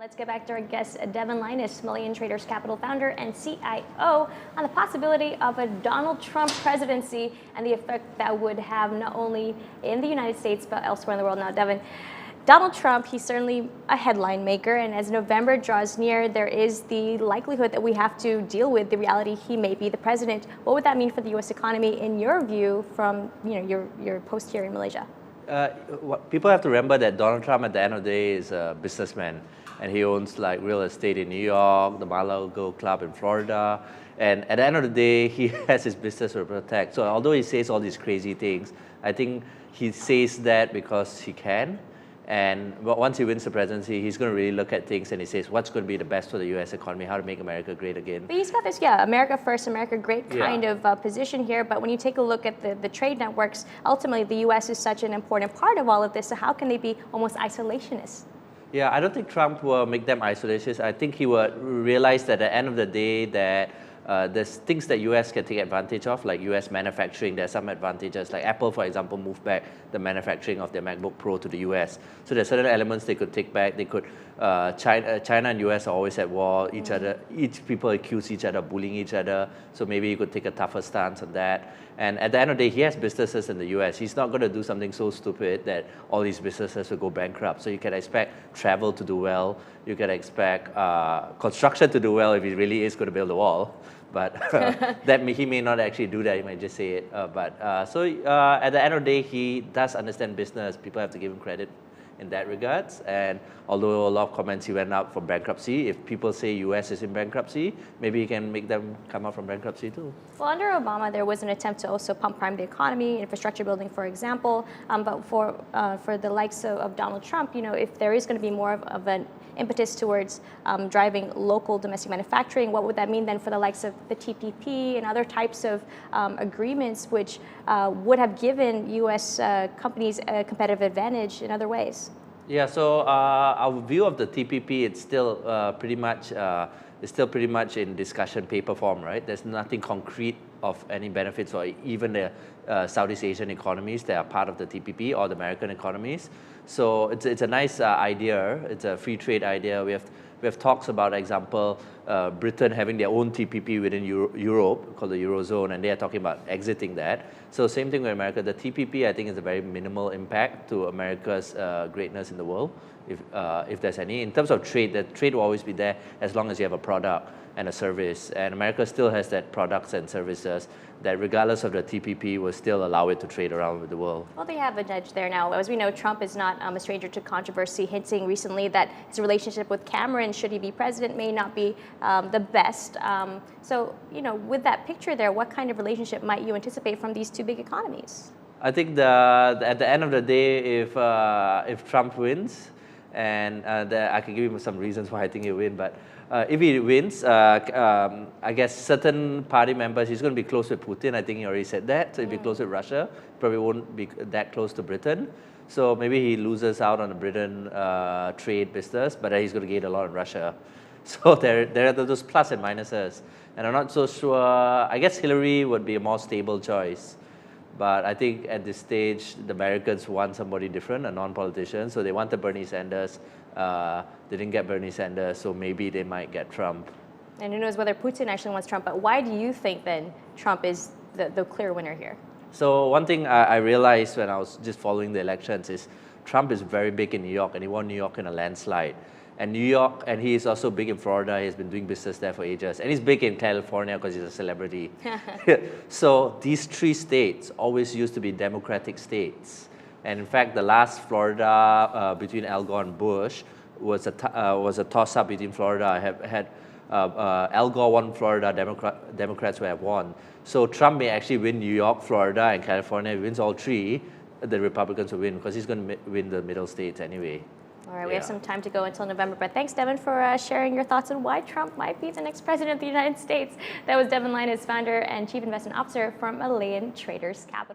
Let's get back to our guest, Devin Linus, Malayan Traders Capital founder and CIO, on the possibility of a Donald Trump presidency and the effect that would have not only in the United States but elsewhere in the world. Now, Devin, Donald Trump, he's certainly a headline maker, and as November draws near, there is the likelihood that we have to deal with the reality he may be the president. What would that mean for the U.S. economy, in your view, from your post here in Malaysia? People have to remember that Donald Trump, at the end of the day, is a businessman, and he owns like real estate in New York, the Malayan Club in Florida, and at the end of the day, he has his business to protect. So although he says all these crazy things, I think he says that because he can. And once he wins the presidency, he's going to really look at things and he says, what's going to be the best for the U.S. economy, how to make America great again. But he's got this, America first, America great kind of position here. But when you take a look at the trade networks, ultimately the U.S. is such an important part of all of this. So how can they be almost isolationists? Yeah, I don't think Trump will make them isolationists. I think he will realize that at the end of the day that there's things that U.S. can take advantage of, like U.S. manufacturing. There's some advantages, like Apple, for example, moved back the manufacturing of their MacBook Pro to the U.S. So there's certain elements they could take back. They could, China and U.S. are always at war. Each people accuse each other, bullying each other. So maybe you could take a tougher stance on that. And at the end of the day, he has businesses in the U.S. He's not going to do something so stupid that all these businesses will go bankrupt. So you can expect travel to do well. You can expect construction to do well if he really is going to build a wall. But he may not actually do that. He might just say it. So at the end of the day, he does understand business. People have to give him credit in that regards. And although a lot of comments he went out for bankruptcy, if people say U.S. is in bankruptcy, maybe he can make them come out from bankruptcy too. Well, under Obama, there was an attempt to also pump prime the economy, infrastructure building, for example. But for the likes of Donald Trump, if there is going to be more of an impetus towards driving local domestic manufacturing, what would that mean then for the likes of the TPP and other types of agreements which would have given U.S. companies a competitive advantage in other ways? Yeah, so our view of the TPP, it's still pretty much in discussion paper form, right? There's nothing concrete of any benefits, or even the Southeast Asian economies that are part of the TPP, or the American economies. So it's a nice idea. It's a free trade idea. We have talks about, example, Britain having their own TPP within Europe called the Eurozone, and they are talking about exiting that. So same thing with America. The TPP, I think, is a very minimal impact to America's greatness in the world, if there's any. In terms of trade, the trade will always be there as long as you have a product and a service. And America still has that products and services that, regardless of the TPP, will still allow it to trade around with the world. Well, they have a nudge there now. As we know, Trump is not a stranger to controversy, hinting recently that his relationship with Cameron, should he be president, may not be the best. So, with that picture there, what kind of relationship might you anticipate from these two big economies? I think at the end of the day, if Trump wins, and I can give you some reasons why I think he'll win, but if he wins, I guess certain party members, he's going to be close with Putin. I think he already said that. So if he's close with Russia, probably won't be that close to Britain. So maybe he loses out on the Britain trade business, but he's going to gain a lot in Russia. So there are those plus and minuses. And I'm not so sure. I guess Hillary would be a more stable choice. But I think at this stage, the Americans want somebody different, a non-politician. So they wanted Bernie Sanders. They didn't get Bernie Sanders, so maybe they might get Trump. And who knows whether Putin actually wants Trump. But why do you think then Trump is the clear winner here? So one thing I realized when I was just following the elections is Trump is very big in New York, and he won New York in a landslide. And New York, and he is also big in Florida. He's been doing business there for ages. And he's big in California because he's a celebrity. So these three states always used to be Democratic states. And in fact, the last Florida between Al Gore and Bush was a toss-up between Florida. I have had Al Gore won Florida, Democrats would have won. So Trump may actually win New York, Florida, and California. If he wins all three, the Republicans will win, because he's going to win the middle states anyway. All right, we have some time to go until November, but thanks, Devin, for sharing your thoughts on why Trump might be the next president of the United States. That was Devin Linus, founder and chief investment officer from Malayan Traders Capital.